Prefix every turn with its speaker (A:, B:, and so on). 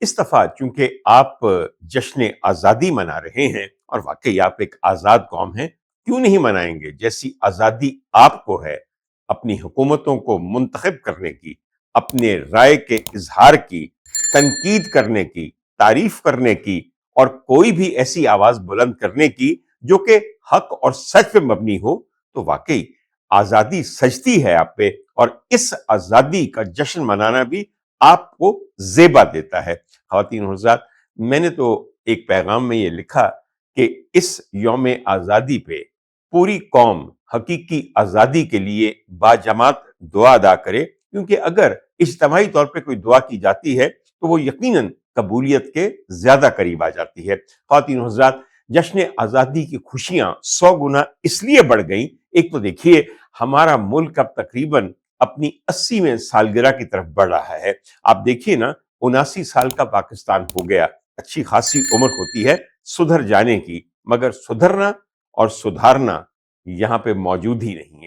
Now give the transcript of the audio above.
A: اس دفعہ چونکہ آپ جشن آزادی منا رہے ہیں اور واقعی آپ ایک آزاد قوم ہیں، کیوں نہیں منائیں گے؟ جیسی آزادی آپ کو ہے اپنی حکومتوں کو منتخب کرنے کی، اپنے رائے کے اظہار کی، تنقید کرنے کی، تعریف کرنے کی، اور کوئی بھی ایسی آواز بلند کرنے کی جو کہ حق اور سچ پہ مبنی ہو، تو واقعی آزادی سجتی ہے آپ پہ، اور اس آزادی کا جشن منانا بھی آپ کو زیبا دیتا ہے۔ خواتین و حضرات، میں نے تو ایک پیغام میں یہ لکھا کہ اس یوم آزادی پہ پوری قوم حقیقی آزادی کے لیے باجماعت دعا ادا کرے، کیونکہ اگر اجتماعی طور پہ کوئی دعا کی جاتی ہے تو وہ یقیناً قبولیت کے زیادہ قریب آ جاتی ہے۔ خواتین و حضرات، جشن آزادی کی خوشیاں 100 گنا اس لیے بڑھ گئیں۔ ایک تو دیکھیے، ہمارا ملک اب تقریباً اپنی 80ویں سالگرہ کی طرف بڑھ رہا ہے۔ آپ دیکھیے نا، 79 سال کا پاکستان ہو گیا۔ اچھی خاصی عمر ہوتی ہے سدھر جانے کی، مگر سدھرنا اور سدھارنا یہاں پہ موجود ہی نہیں ہے۔